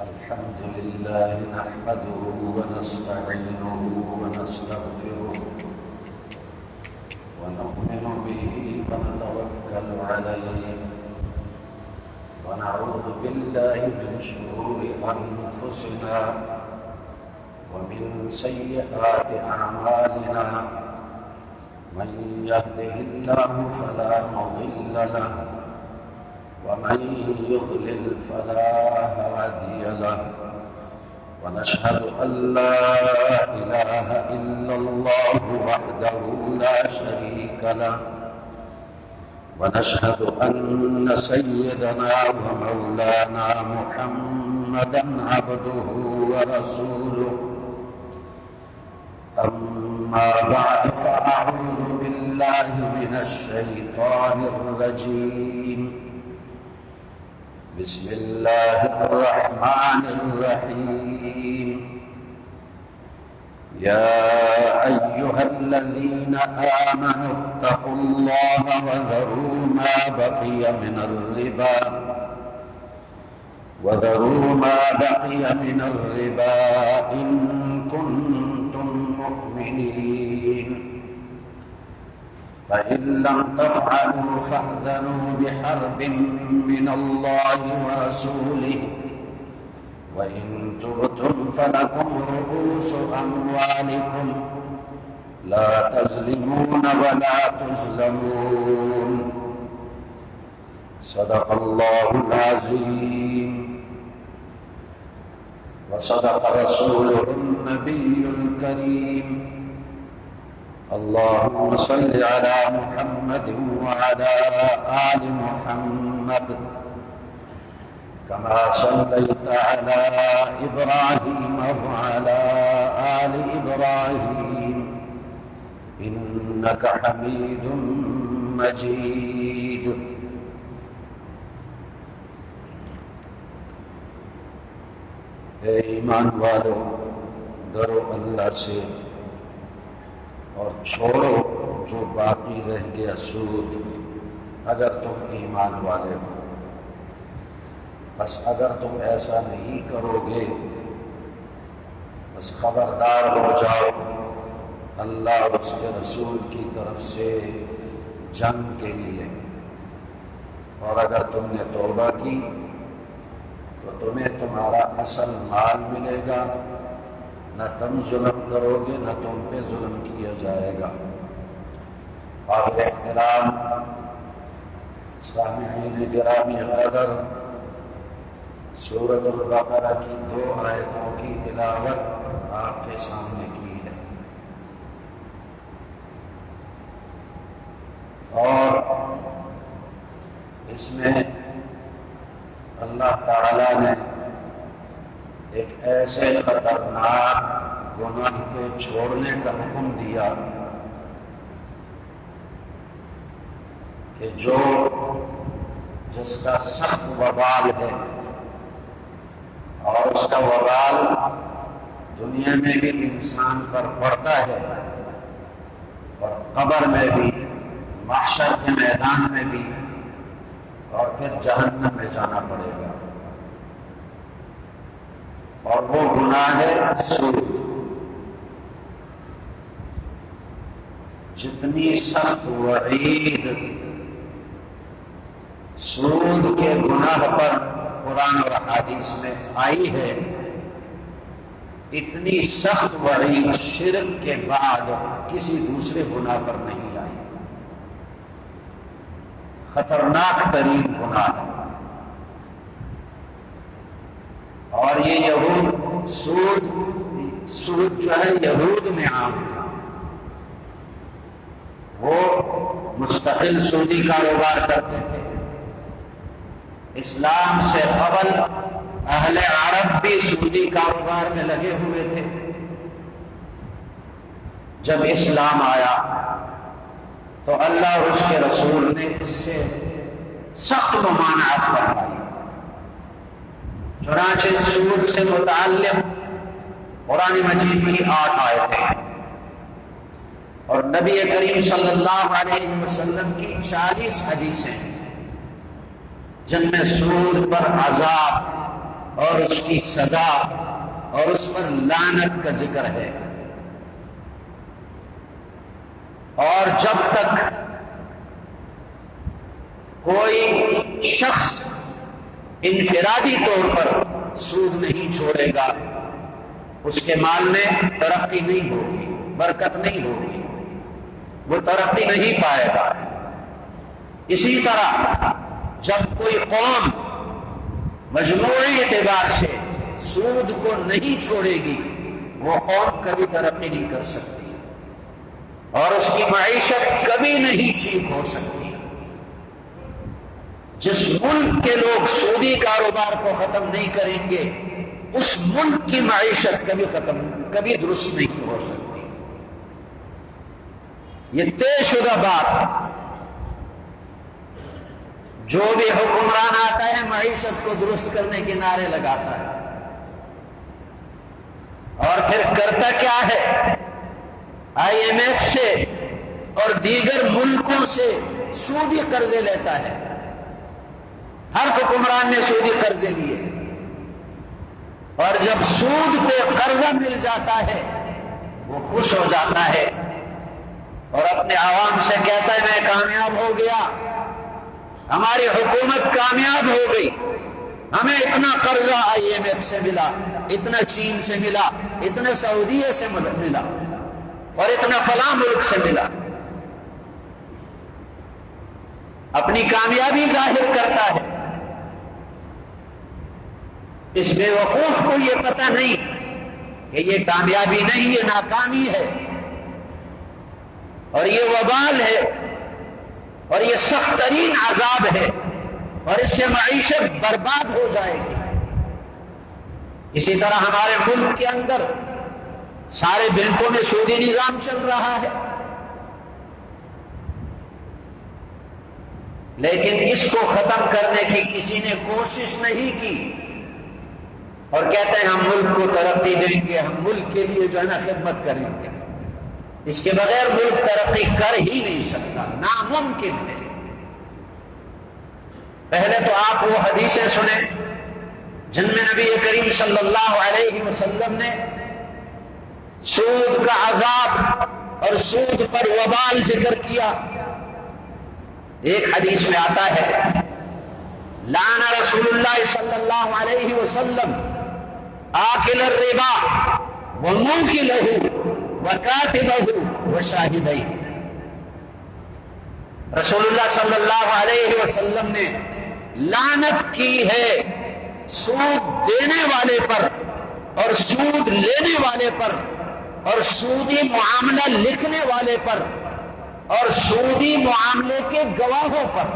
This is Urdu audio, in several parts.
الحمد لله نحمده ونستعينه ونستغفره ونؤمن به ونتوكل عليه ونعوذ بالله من شرور أنفسنا ومن سيئات أعمالنا من يهده الله فلا مضل له ومن يضلل فلا هادي له ونشهد أن لا إله إلا الله وحده لا شريك له ونشهد أن سيدنا ومولانا محمدا عبده ورسوله أما بعد فأعوذ بالله من الشيطان الرجيم بسم الله الرحمن الرحيم يا أيها الذين آمنوا اتقوا الله وذروا ما بقي من الربا إن كنتم مؤمنين فإن لم تفعلوا فاذنوا بحرب من الله ورسوله وإن تبتم فلكم رؤوس أموالكم لا تظلمون ولا تظلمون صدق الله العظيم وصدق رسوله النبي الكريم اللهم صل على محمد وعلى آل محمد كما صليت على إبراهيم وعلى آل إبراهيم إنك حميد مجيد اے ایمان والو، ڈرو اللہ سے اور چھوڑو جو باقی رہ گیا سود، اگر تم ایمان والے ہو۔ بس اگر تم ایسا نہیں کرو گے بس خبردار ہو جاؤ، اللہ اور اس کے رسول کی طرف سے جنگ کے لیے، اور اگر تم نے توبہ کی تو تمہیں تمہارا اصل مال ملے گا، نہ تم ظلم کرو گے نہ تم پہ ظلم کیا جائے گا۔ اور احترام سامعین گرامی قدر، سورۃ البقرہ کی 2 آیتوں کی تلاوت آپ کے سامنے کی ہے، اور اس میں اللہ تعالی نے ایک ایسے خطرناک گناہ کے چھوڑنے کا حکم دیا کہ جس کا سخت وبال ہے، اور اس کا وبال دنیا میں بھی انسان پر پڑتا ہے اور قبر میں بھی، محشر کے میدان میں بھی، اور پھر جہنم میں جانا پڑے گا، اور وہ گناہ ہے سود۔ جتنی سخت وعید سود کے گناہ پر قرآن اور حدیث میں آئی ہے، اتنی سخت وعید شرک کے بعد کسی دوسرے گناہ پر نہیں آئی۔ خطرناک ترین گناہ ہے، اور یہ سود جو ہے یہود میں عام تھا، وہ مستقل سودی کاروبار کرتے تھے۔ اسلام سے قبل اہل عرب بھی سودی کاروبار میں لگے ہوئے تھے۔ جب اسلام آیا تو اللہ اور اس کے رسول نے اس سے سخت ممانعت فرمائی۔ چنانچہ سود سے متعلق قرآن مجید کی 8 آیتیں اور نبی کریم صلی اللہ علیہ وسلم کی 40 حدیثیں جن میں سود پر عذاب اور اس کی سزا اور اس پر لعنت کا ذکر ہے۔ اور جب تک کوئی شخص انفرادی طور پر سود نہیں چھوڑے گا، اس کے مال میں ترقی نہیں ہوگی، برکت نہیں ہوگی، وہ ترقی نہیں پائے گا۔ اسی طرح جب کوئی قوم مجموعی اعتبار سے سود کو نہیں چھوڑے گی، وہ قوم کبھی ترقی نہیں کر سکتی اور اس کی معیشت کبھی نہیں ٹھیک ہو سکتی۔ جس ملک کے لوگ سودی کاروبار کو ختم نہیں کریں گے، اس ملک کی معیشت کبھی درست نہیں ہو سکتی۔ یہ طے شدہ بات ہے۔ جو بھی حکمران آتا ہے معیشت کو درست کرنے کے نعرے لگاتا ہے، اور پھر کرتا کیا ہے؟ آئی ایم ایف سے اور دیگر ملکوں سے سودی قرضے لیتا ہے۔ ہر حکمران نے سودی قرضے لیے، اور جب سود پہ قرضہ مل جاتا ہے وہ خوش ہو جاتا ہے اور اپنے عوام سے کہتا ہے میں کامیاب ہو گیا، ہماری حکومت کامیاب ہو گئی، ہمیں اتنا قرضہ آئی ایم ایف سے ملا، اتنا چین سے ملا، اتنا سعودیہ سے ملا، اور اتنا فلاں ملک سے ملا۔ اپنی کامیابی ظاہر کرتا ہے۔ اس بے وقوف کو یہ پتہ نہیں کہ یہ کامیابی نہیں، یہ ناکامی ہے، اور یہ وبال ہے، اور یہ سخت ترین عذاب ہے، اور اس سے معیشت برباد ہو جائے گی۔ اسی طرح ہمارے ملک کے اندر سارے بینکوں میں سودی نظام چل رہا ہے، لیکن اس کو ختم کرنے کی کسی نے کوشش نہیں کی، اور کہتے ہیں ہم ملک کو ترقی دیں گے، ہم ملک کے لیے جو ہے نا خدمت کریں گے۔ اس کے بغیر ملک ترقی کر ہی نہیں سکتا، ناممکن ہے۔ پہلے تو آپ وہ حدیثیں سنیں جن میں نبی کریم صلی اللہ علیہ وسلم نے سود کا عذاب اور سود پر وبال ذکر کیا۔ ایک حدیث میں آتا ہے لعن رسول اللہ صلی اللہ علیہ وسلم آکل الربا وموکلہ وکاتبہ وشاہدیہ۔ رسول اللہ صلی اللہ علیہ وسلم نے لعنت کی ہے سود دینے والے پر اور سود لینے والے پر اور سودی معاملہ لکھنے والے پر اور سودی معاملے کے گواہوں پر۔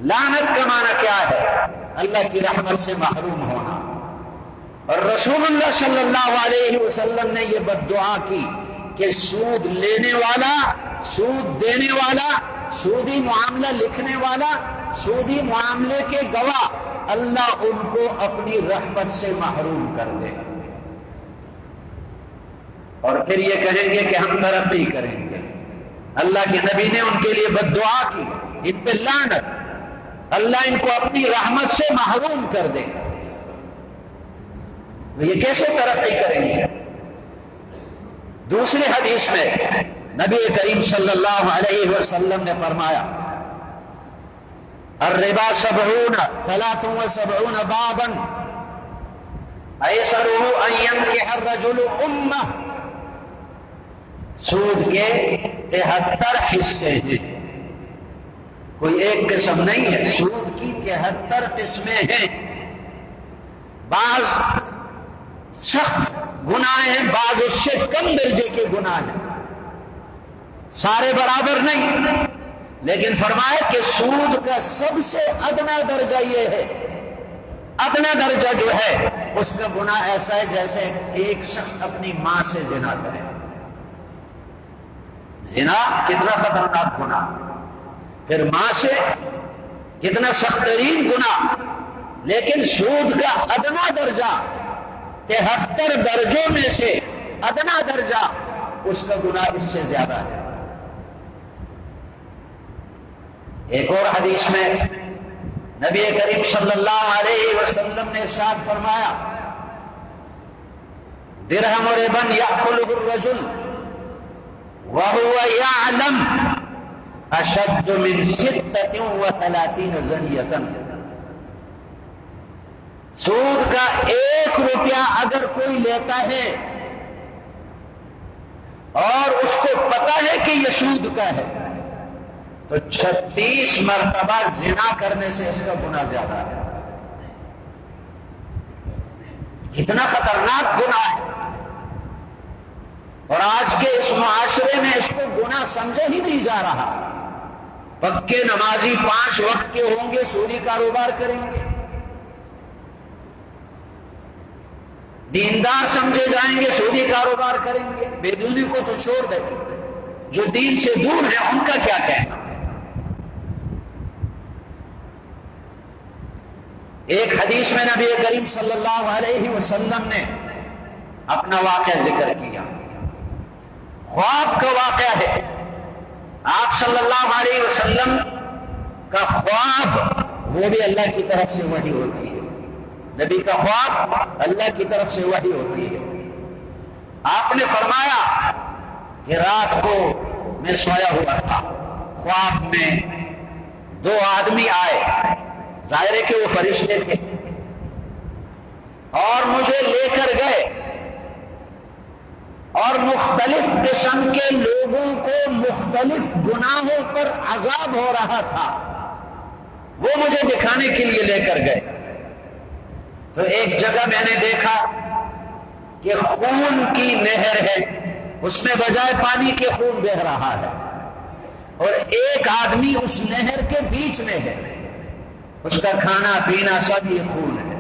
لعنت کا معنی کیا ہے؟ اللہ کی رحمت سے محروم ہونا۔ اور رسول اللہ صلی اللہ علیہ وسلم نے یہ بد دعا کی کہ سود لینے والا، سود دینے والا، سودی معاملہ لکھنے والا، سودی معاملے کے گواہ، اللہ ان کو اپنی رحمت سے محروم کر دے، اور پھر یہ کہیں گے کہ ہم ترقی کریں گے۔ اللہ کے نبی نے ان کے لیے بد دعا کی، ان پہ لعنت، اللہ ان کو اپنی رحمت سے محروم کر دے۔ یہ کیسے ترقی کریں گے؟ دوسری حدیث میں نبی کریم صلی اللہ علیہ وسلم نے فرمایا الربا 73 بابا ایسرہ ان ینکح الرجل امہ۔ سود کے 73 حصے ہیں، کوئی ایک قسم نہیں ہے، سود کی 73 قسمیں ہیں۔ بعض سخت گناہ ہیں، بعض اس سے کم درجے کے گناہ ہیں، سارے برابر نہیں، لیکن فرمایا کہ سود کا سب سے ادنا درجہ یہ ہے، ادنا درجہ جو ہے اس کا گناہ ایسا ہے جیسے ایک شخص اپنی ماں سے زنا کرے۔ زنا کتنا خطرناک گناہ، پھر ماں سے کتنا سخت ترین گناہ، لیکن سود کا ادنا درجہ 73 درجوں میں سے ادنا درجہ اس کا گناہ اس سے زیادہ ہے۔ ایک اور حدیث میں نبی کریم صلی اللہ علیہ وسلم نے ارشاد فرمایا درہم ربن یأکلہ الرجل وہو یعلم اشد من 36 زنیۃ، سود کا 1 روپیہ اگر کوئی لیتا ہے اور اس کو پتا ہے کہ یہ سود کا ہے تو 36 مرتبہ زنا کرنے سے اس کا گناہ زیادہ ہے۔ کتنا خطرناک گناہ ہے، اور آج کے اس معاشرے میں اس کو گناہ سمجھا ہی نہیں جا رہا۔ پکے نمازی 5 وقت کے ہوں گے، سودی کاروبار کریں گے، دیندار سمجھے جائیں گے، سودی کاروبار کریں گے، بے دینی کو تو چھوڑ دیں، جو دین سے دور ہیں ان کا کیا کہنا۔ ایک حدیث میں نبی کریم صلی اللہ علیہ وسلم نے اپنا واقعہ ذکر کیا، خواب کا واقعہ ہے۔ آپ صلی اللہ علیہ وسلم کا خواب وہ بھی اللہ کی طرف سے وحی ہوتی ہے، نبی کا خواب اللہ کی طرف سے وحی ہوتی ہے۔ آپ نے فرمایا کہ رات کو میں سویا ہوا تھا، خواب میں 2 آدمی آئے، ظاہر ہے کہ وہ فرشتے تھے، اور مجھے لے کر گئے اور مختلف قسم کے لوگوں کو مختلف گناہوں پر عذاب ہو رہا تھا، وہ مجھے دکھانے کے لیے لے کر گئے۔ تو ایک جگہ میں نے دیکھا کہ خون کی نہر ہے، اس میں بجائے پانی کے خون بہہ رہا ہے، اور ایک آدمی اس نہر کے بیچ میں ہے، اس کا کھانا پینا سب یہ خون ہے،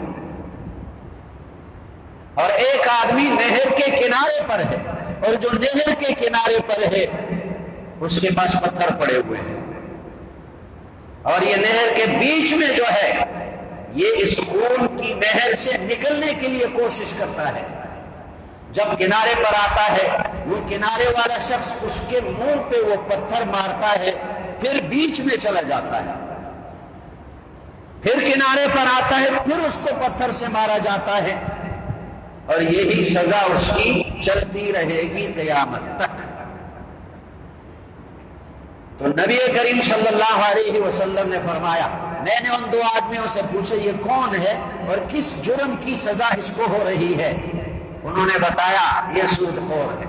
اور ایک آدمی نہر کے کنارے پر ہے، اور جو نہر کے کنارے پر ہے اس کے پاس پتھر پڑے ہوئے ہیں، اور یہ نہر کے بیچ میں جو ہے یہ اس خون کی نہر سے نکلنے کے لیے کوشش کرتا ہے۔ جب کنارے پر آتا ہے وہ کنارے والا شخص اس کے منہ پہ وہ پتھر مارتا ہے، پھر بیچ میں چلا جاتا ہے، پھر کنارے پر آتا ہے، پھر اس کو پتھر سے مارا جاتا ہے، اور یہی سزا اس کی چلتی رہے گی قیامت تک۔ تو نبی کریم صلی اللہ علیہ وسلم نے فرمایا، میں نے ان 2 آدمیوں سے پوچھا یہ کون ہے اور کس جرم کی سزا اس کو ہو رہی ہے؟ انہوں نے بتایا یہ سود خور ہے،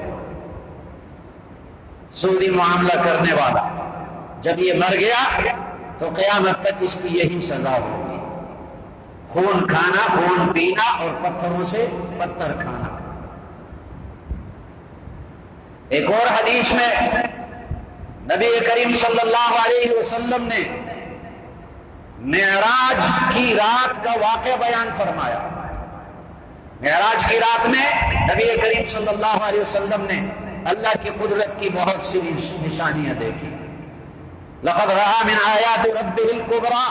سودی معاملہ کرنے والا، جب یہ مر گیا تو قیامت تک اس کی یہی سزا ہوگی، خون کھانا، خون پینا، اور پتھروں سے پتھر کھانا۔ ایک اور حدیث میں نبی کریم صلی اللہ علیہ وسلم نے معراج کی رات کا واقعہ بیان فرمایا۔ معراج کی رات میں نبی کریم صلی اللہ علیہ وسلم نے اللہ کی قدرت کی بہت سی نشانیاں دیکھی۔ لقد رأى من آیات ربہ الکبریٰ،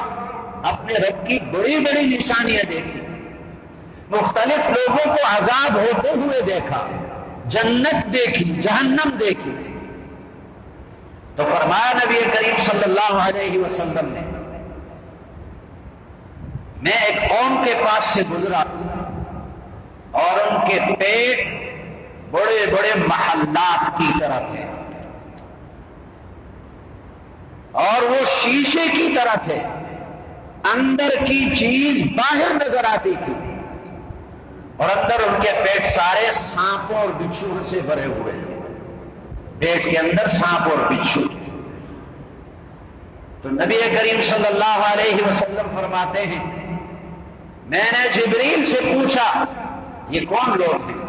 اپنے رب کی بڑی بڑی نشانیاں دیکھی، مختلف لوگوں کو عذاب ہوتے ہوئے دیکھا، جنت دیکھی، جہنم دیکھی۔ تو فرمایا نبی کریم صلی اللہ علیہ وسلم نے، میں ایک قوم کے پاس سے گزرا اور ان کے پیٹ بڑے بڑے محلات کی طرح تھے، اور وہ شیشے کی طرح تھے، اندر کی چیز باہر نظر آتی تھی، اور اندر ان کے پیٹ سارے سانپوں اور بچھو سے بھرے ہوئے تھے، پیٹ کے اندر سانپ اور بچھو۔ تو نبی کریم صلی اللہ علیہ وسلم فرماتے ہیں، میں نے جبریل سے پوچھا یہ کون لوگ ہیں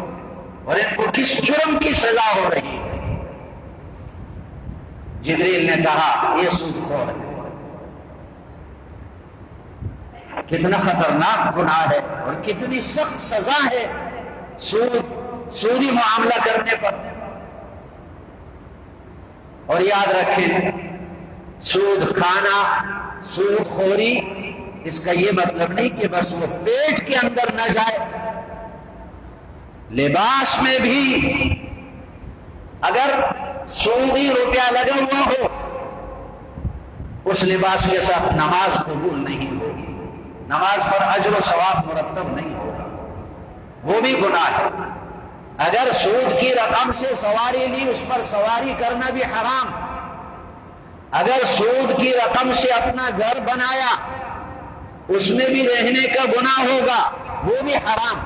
اور ان کو کس جرم کی سزا ہو رہی ہے؟ جبریل نے کہا یہ سود خور ہے۔ کتنا خطرناک گناہ ہے اور کتنی سخت سزا ہے سودی معاملہ کرنے پر۔ اور یاد رکھیں، سود کھانا، سود خوری، اس کا یہ مطلب نہیں کہ بس وہ پیٹ کے اندر نہ جائے، لباس میں بھی اگر سودی روپیہ لگا ہوا ہو اس لباس کے ساتھ نماز قبول نہیں ہوگی، نماز پر اجر و ثواب مرتب نہیں ہوگا، وہ بھی گناہ ہے۔ اگر سود کی رقم سے سواری لی، اس پر سواری کرنا بھی حرام۔ اگر سود کی رقم سے اپنا گھر بنایا، اس میں بھی رہنے کا گناہ ہوگا، وہ بھی حرام۔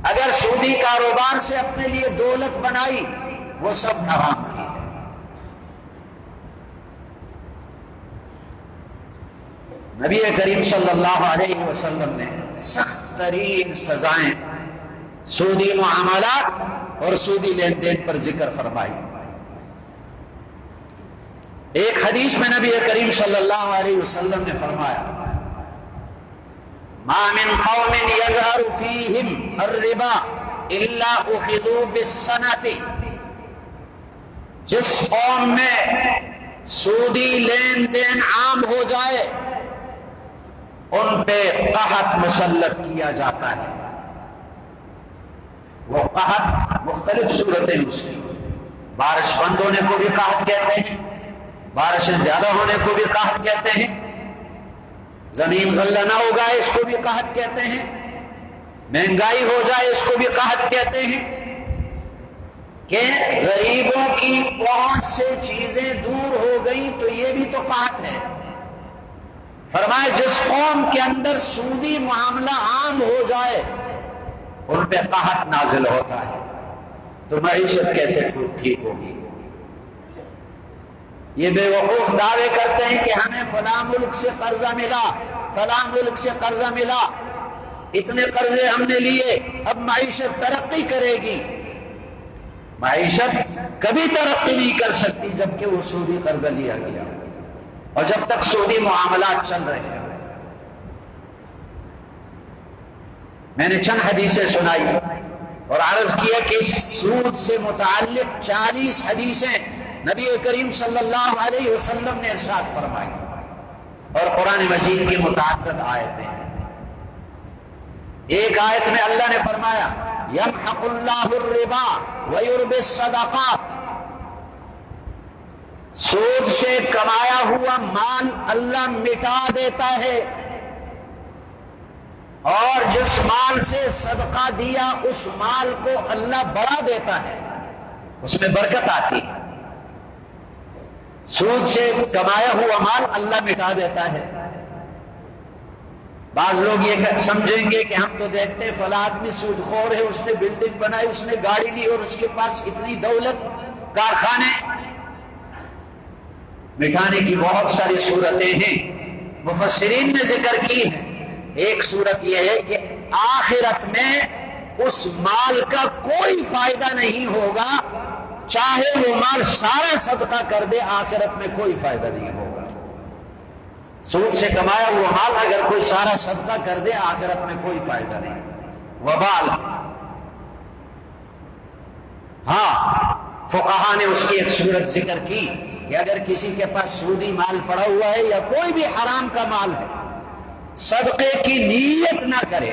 اگر سودی کاروبار سے اپنے لیے دولت بنائی، وہ سب حرام کی ہے۔ نبی کریم صلی اللہ علیہ وسلم نے سخت ترین سزائیں سودی معاملات اور سودی لین دین پر ذکر فرمائی۔ ایک حدیث میں نبی کریم صلی اللہ علیہ وسلم نے فرمایا، ما من قوم يظهر فيهم الربا الا اخذوا بالسنة، جس قوم میں سودی لین دین عام ہو جائے ان پہ قحط مسلط کیا جاتا ہے۔ وہ قحط مختلف صورتیں اس کی، بارش بند ہونے کو بھی قحط کہتے ہیں، بارشیں زیادہ ہونے کو بھی قحط کہتے ہیں، زمین غلہ نہ اگائے اس کو بھی قحط کہتے ہیں، مہنگائی ہو جائے اس کو بھی قحط کہتے ہیں، کہ غریبوں کی پہنچ سے چیزیں دور ہو گئی تو یہ بھی تو قحط ہے۔ فرمائے جس قوم کے اندر سودی معاملہ عام ہو جائے ان پہ قحط نازل ہوتا ہے، تو معیشت کیسے ٹھیک ہوگی؟ یہ بے وقوف دعوے کرتے ہیں کہ ہمیں فلاں ملک سے قرضہ ملا، فلاں ملک سے قرضہ ملا، اتنے قرضے ہم نے لیے، اب معیشت ترقی کرے گی۔ معیشت کبھی ترقی نہیں کر سکتی جبکہ وہ سودی قرضہ لیا گیا اور جب تک سودی معاملات چل رہے ہیں۔ میں نے چند حدیثیں سنائی اور عرض کیا کہ اس سود سے متعلق 40 حدیثیں نبی کریم صلی اللہ علیہ وسلم نے ارشاد فرمائی، اور قرآن مجید کی متعدد آیتیں۔ ایک آیت میں اللہ نے فرمایا یمحق اللہ الربا ویربی الصدقات، سود سے کمایا ہوا مال اللہ مٹا دیتا ہے، اور جس مال سے صدقہ دیا اس مال کو اللہ بڑھا دیتا ہے، اس میں برکت آتی ہے۔ سود سے کمایا ہوا مال اللہ مٹا دیتا ہے۔ بعض لوگ یہ سمجھیں گے کہ ہم تو دیکھتے ہیں فلاں آدمی سود خور ہے، اس نے بلڈنگ بنائی، اس نے گاڑی لی اور اس کے پاس اتنی دولت، کارخانے۔ مٹانے کی بہت ساری صورتیں ہیں، مفسرین نے ذکر کی ہے۔ ایک صورت یہ ہے کہ آخرت میں اس مال کا کوئی فائدہ نہیں ہوگا، چاہے وہ مال سارا صدقہ کر دے، آخرت میں کوئی فائدہ نہیں ہوگا۔ سود سے کمایا ہوا مال اگر کوئی سارا صدقہ کر دے، آخرت میں کوئی فائدہ نہیں، وبال۔ ہاں، فقہا نے اس کی ایک صورت ذکر کی کہ اگر کسی کے پاس سودی مال پڑا ہوا ہے یا کوئی بھی حرام کا مال ہے، صدقے کی نیت نہ کرے،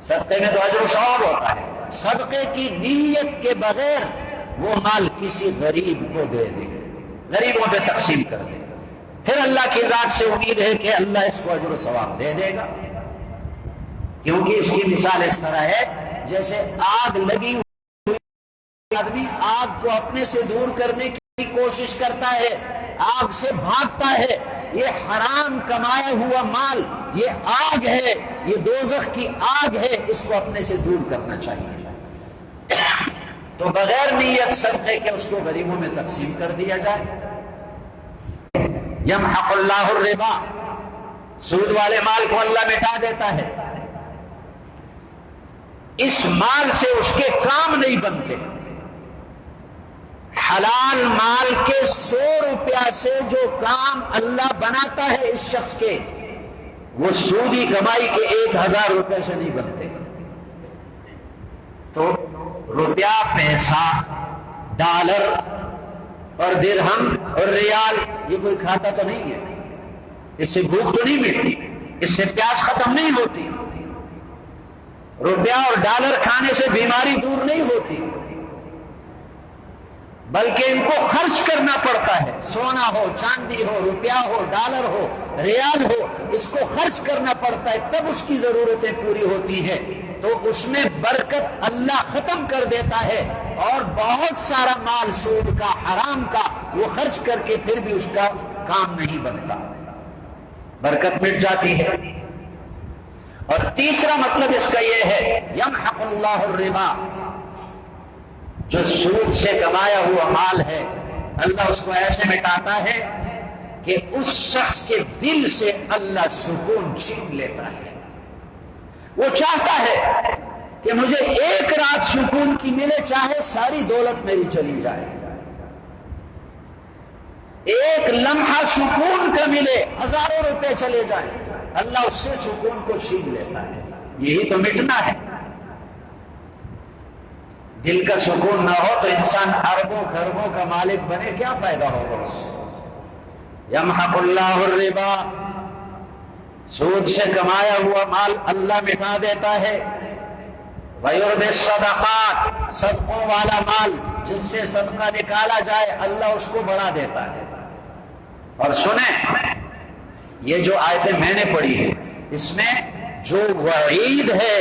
صدقے میں تو اجر و ثواب ہوتا ہے، صدقے کی نیت کے بغیر وہ مال کسی غریب کو دے دے، غریبوں پہ تقسیم کر دے، پھر اللہ کی ذات سے امید ہے کہ اللہ اس کو اجر و ثواب دے دے گا۔ کیونکہ اس کی مثال اس طرح ہے جیسے آگ لگی ہوئی، آدمی آگ کو اپنے سے دور کرنے کی کوشش کرتا ہے، آگ سے بھاگتا ہے۔ یہ حرام کمایا ہوا مال، یہ آگ ہے، یہ دوزخ کی آگ ہے، اس کو اپنے سے دور کرنا چاہیے۔ تو بغیر نیت صدقے کے اس کو غریبوں میں تقسیم کر دیا جائے۔ یمحق اللہ الربا، سود والے مال کو اللہ مٹا دیتا ہے، اس مال سے اس کے کام نہیں بنتے۔ حلال مال کے 100 روپیہ سے جو کام اللہ بناتا ہے اس شخص کے، وہ سودی کمائی کے 1000 روپے سے نہیں بنتے۔ تو روپیہ، پیسہ، ڈالر اور درہم اور ریال، یہ کوئی کھاتا تو نہیں ہے، اس سے بھوک تو نہیں مٹتی، اس سے پیاس ختم نہیں ہوتی، روپیہ اور ڈالر کھانے سے بیماری دور نہیں ہوتی، بلکہ ان کو خرچ کرنا پڑتا ہے. سونا ہو، چاندی ہو، روپیہ ہو، ڈالر ہو، ریال ہو، اس کو خرچ کرنا پڑتا ہے، تب اس کی ضرورتیں پوری ہوتی ہیں. تو اس میں برکت اللہ ختم کر دیتا ہے، اور بہت سارا مال سود کا، حرام کا، وہ خرچ کر کے پھر بھی اس کا کام نہیں بنتا، برکت مٹ جاتی ہے. اور تیسرا مطلب اس کا یہ ہے یمحق اللہ الربا، جو سود سے کمایا ہوا مال ہے اللہ اس کو ایسے مٹاتا ہے کہ اس شخص کے دل سے اللہ سکون چھین لیتا ہے. وہ چاہتا ہے کہ مجھے ایک رات سکون کی ملے، چاہے ساری دولت میری چلی جائے، ایک لمحہ سکون کا ملے، ہزاروں روپے چلے جائیں، اللہ اس سے سکون کو چھین لیتا ہے. یہی تو مٹنا ہے. دل کا سکون نہ ہو تو انسان اربوں خربوں کا مالک بنے، کیا فائدہ ہوگا اس سے. یمحق اللہ الربا، سود سے کمایا ہوا مال اللہ مٹا دیتا ہے. وَيُرْبِي الصَّدَقَاتِ، صدقوں والا مال جس سے صدقہ نکالا جائے اللہ اس کو بڑھا دیتا ہے. اور سنیں، یہ جو آیتیں میں نے پڑھی ہے اس میں جو وعید ہے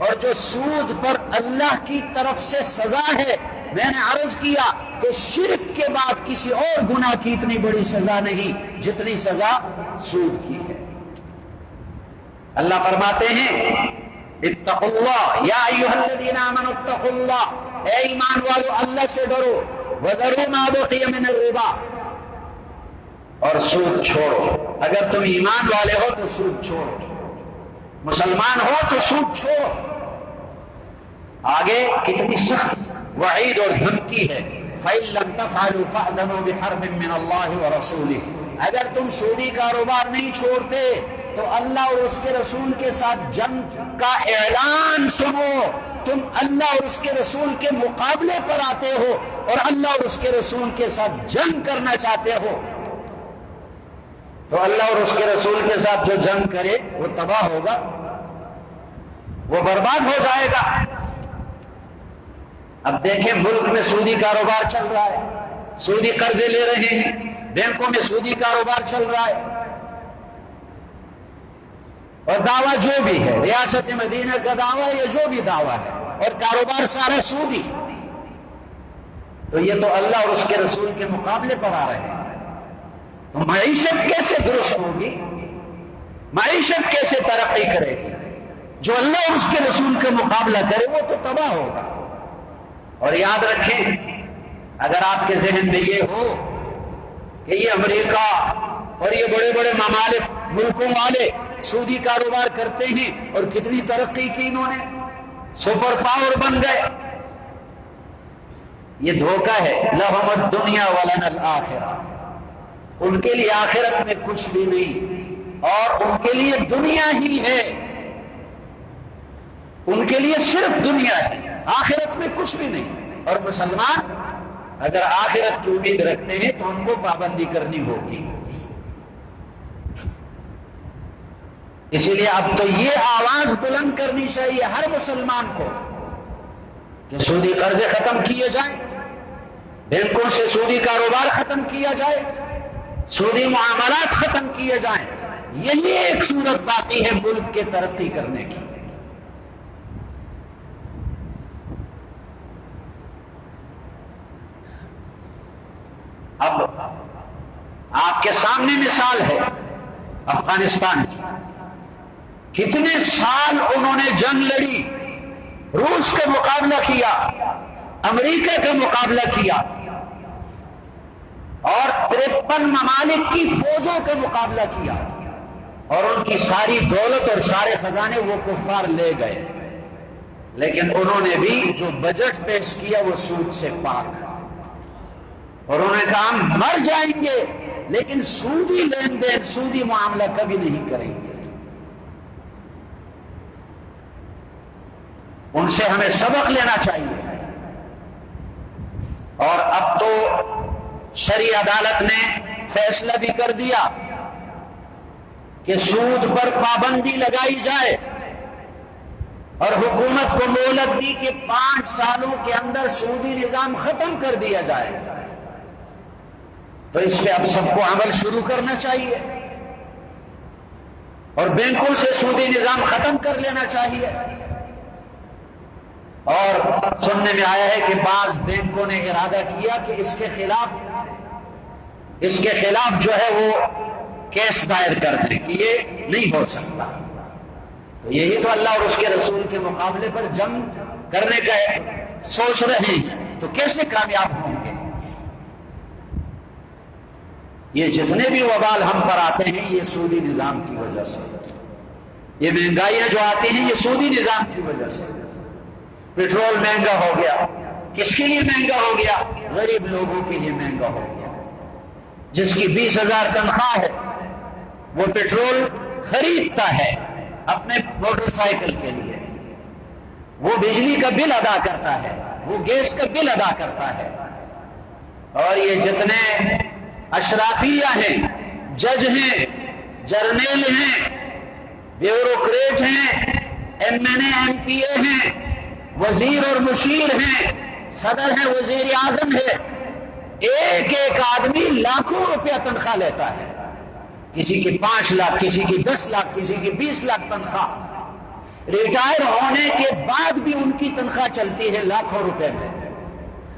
اور جو سود پر اللہ کی طرف سے سزا ہے، میں نے عرض کیا کہ شرک کے بعد کسی اور گناہ کی اتنی بڑی سزا نہیں جتنی سزا سود کی ہے. اللہ فرماتے ہیں اتقوا اللہ یا ایھا الذین آمنوا اتقوا اللہ، اے ایمان والو اللہ سے ڈرو. وذروا ما بقی من الربا، اور سود چھوڑو. اگر تم ایمان والے ہو تو سود چھوڑو، مسلمان ہو تو سود چھوڑو. آگے کتنی سخت وعید اور دھمکی ہے. فَإِن لَّمْ تَفْعَلُوا فَأْذَنُوا بِحَرْبٍ مِّنَ اللَّهِ وَرَسُولِهِ، اگر تم سودی کاروبار نہیں چھوڑتے تو اللہ اور اس کے رسول کے ساتھ جنگ کا اعلان سنو. تم اللہ اور اس کے رسول کے مقابلے پر آتے ہو اور اللہ اور اس کے رسول کے ساتھ جنگ کرنا چاہتے ہو، تو اللہ اور اس کے رسول کے ساتھ جو جنگ کرے وہ تباہ ہوگا، وہ برباد ہو جائے گا. اب دیکھیں ملک میں سودی کاروبار چل رہا ہے، سودی قرضے لے رہے ہیں، بینکوں میں سودی کاروبار چل رہا ہے، اور دعویٰ جو بھی ہے ریاست مدینہ کا دعویٰ یا جو بھی دعویٰ ہے، اور کاروبار سارا سودی، تو یہ تو اللہ اور اس کے رسول کے مقابلے پر آ رہے ہیں. تو معیشت کیسے درست ہوگی، معیشت کیسے ترقی کرے گی؟ جو اللہ اور اس کے رسول کا مقابلہ کرے وہ تو تباہ ہوگا. اور یاد رکھیں، اگر آپ کے ذہن میں یہ ہو کہ یہ امریکہ اور یہ بڑے بڑے ممالک ملکوں والے سودی کاروبار کرتے ہیں اور کتنی ترقی کی انہوں نے، سپر پاور بن گئے، یہ دھوکہ ہے. لَهُمُ الدُّنْيَا وَلَنَا الْآخِرَةُ، ان کے لیے آخرت میں کچھ بھی نہیں، اور ان کے لیے دنیا ہی ہے، ان کے لیے صرف دنیا ہے، آخرت میں کچھ بھی نہیں. اور مسلمان اگر آخرت کی امید رکھتے ہیں تو ان کو پابندی کرنی ہوگی. اسی لیے اب تو یہ آواز بلند کرنی چاہیے ہر مسلمان کو کہ سودی قرضے ختم کیے جائیں، بینکوں سے سودی کاروبار ختم کیا جائے، سودی معاملات ختم کیے جائیں. یہی ایک صورت باقی ہے ملک کے ترقی کرنے کی. اب آپ کے سامنے مثال ہے افغانستان کی. کتنے سال انہوں نے جنگ لڑی، روس کا مقابلہ کیا، امریکہ کا مقابلہ کیا، اور 53 ممالک کی فوجوں کا مقابلہ کیا، اور ان کی ساری دولت اور سارے خزانے وہ کفار لے گئے. لیکن انہوں نے بھی جو بجٹ پیش کیا وہ سود سے پاک، اور انہوں نے کہا ہم مر جائیں گے لیکن سودی لین دین، سودی معاملہ کبھی نہیں کریں گے. ان سے ہمیں سبق لینا چاہیے. اور اب تو شرعی عدالت نے فیصلہ بھی کر دیا کہ سود پر پابندی لگائی جائے، اور حکومت کو مہلت دی کہ 5 سالوں کے اندر سودی نظام ختم کر دیا جائے. تو اس پہ اب سب کو عمل شروع کرنا چاہیے اور بینکوں سے سودی نظام ختم کر لینا چاہیے۔ اور سننے میں آیا ہے کہ بعض بینکوں نے ارادہ کیا کہ اس کے خلاف جو ہے وہ کیس دائر کر دیں کہ یہ نہیں ہو سکتا۔ تو یہی تو اللہ اور اس کے رسول کے مقابلے پر جنگ کرنے کا سوچ رہے ہیں، تو کیسے کامیاب ہوں گے؟ یہ جتنے بھی وبال ہم پر آتے ہیں یہ سودی نظام کی وجہ سے، یہ مہنگائیاں جو آتی ہیں یہ سودی نظام کی وجہ سے۔ پیٹرول مہنگا ہو گیا، کس کے لیے مہنگا ہو گیا؟ غریب لوگوں کے لیے مہنگا ہو گیا۔ جس کی 20,000 تنخواہ ہے وہ پیٹرول خریدتا ہے اپنے موٹر سائیکل کے لیے، وہ بجلی کا بل ادا کرتا ہے، وہ گیس کا بل ادا کرتا ہے۔ اور یہ جتنے اشرافیہ ہیں، جج ہیں، جرنیل ہیں، بیوروکریٹ ہیں، MNA MPA ہیں، وزیر اور مشیر ہیں، صدر ہیں، وزیر اعظم ہے، ایک ایک آدمی لاکھوں روپیہ تنخواہ لیتا ہے، کسی کی 5 لاکھ، کسی کی 10 لاکھ، کسی کی 20 لاکھ تنخواہ۔ ریٹائر ہونے کے بعد بھی ان کی تنخواہ چلتی ہے لاکھوں روپے میں،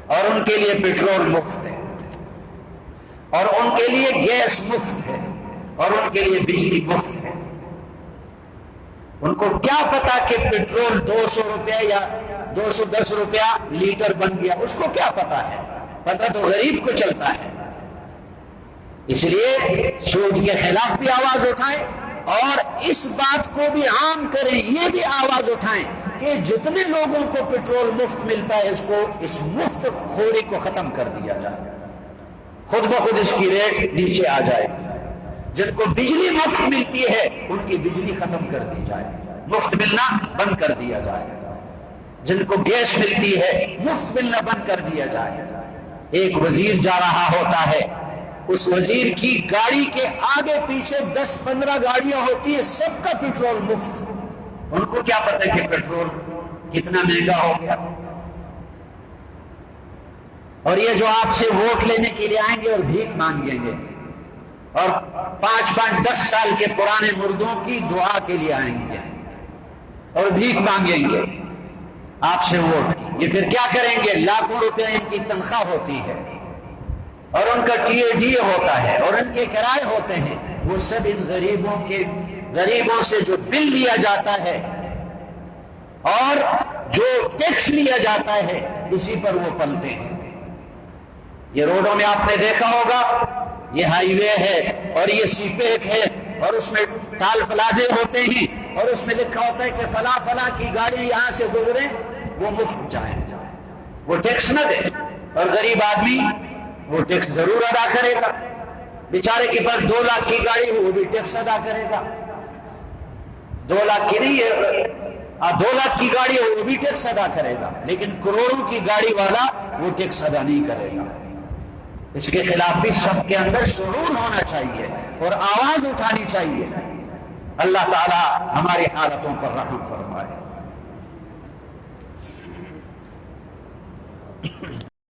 اور ان کے لیے پیٹرول مفت ہے، اور ان کے لیے گیس مفت ہے، اور ان کے لیے بجلی مفت ہے۔ ان کو کیا پتا کہ پیٹرول 200 روپے یا 210 روپیہ لیٹر بن گیا، اس کو کیا پتا ہے؟ پتا تو غریب کو چلتا ہے۔ اس لیے سود کے خلاف بھی آواز اٹھائیں اور اس بات کو بھی عام کریں، یہ بھی آواز اٹھائیں کہ جتنے لوگوں کو پیٹرول مفت ملتا ہے اس مفت خوری کو ختم کر دیا جائے، خود بخود اس کی ریٹ نیچے آ جائے۔ جن کو بجلی مفت ملتی ہے ان کی بجلی ختم کر دی جائے، مفت ملنا بند کر دیا جائے۔ جن کو گیس ملتی ہے مفت ملنا بند کر دیا جائے۔ ایک وزیر جا رہا ہوتا ہے، اس وزیر کی گاڑی کے آگے پیچھے 10-15 گاڑیاں ہوتی ہیں، سب کا پیٹرول مفت۔ ان کو کیا پتہ کہ پیٹرول کتنا مہنگا ہو گیا؟ اور یہ جو آپ سے ووٹ لینے کے لیے آئیں گے اور بھیک مانگیں گے، اور 5-10 سال کے پرانے مردوں کی دعا کے لیے آئیں گے اور بھیک مانگیں گے آپ سے ووٹ، یہ پھر کیا کریں گے؟ لاکھوں روپے ان کی تنخواہ ہوتی ہے، اور ان کا TAD ہوتا ہے، اور ان کے کرائے ہوتے ہیں، وہ سب ان غریبوں سے جو بل لیا جاتا ہے اور جو ٹیکس لیا جاتا ہے اسی پر وہ پلتے ہیں۔ یہ روڈوں میں آپ نے دیکھا ہوگا، یہ ہائی وے ہے اور یہ سی پیک ہے، اور اس میں ٹال پلازے ہوتے ہیں، اور اس میں لکھا ہوتا ہے کہ فلاں فلاں کی گاڑی یہاں سے گزرے وہ مفت جائیں، وہ ٹیکس نہ دے، اور غریب آدمی وہ ٹیکس ضرور ادا کرے گا۔ بیچارے کے پاس 2 لاکھ کی گاڑی ہو وہ بھی ٹیکس ادا کرے گا، 2 لاکھ کی نہیں ہے، 2 لاکھ کی گاڑی ہو وہ بھی ٹیکس ادا کرے گا، لیکن کروڑوں کی گاڑی والا وہ ٹیکس ادا نہیں کرے گا۔ اس کے خلاف بھی سب کے اندر شعور ہونا چاہیے اور آواز اٹھانی چاہیے۔ اللہ تعالی ہماری حالتوں پر رحم فرمائے۔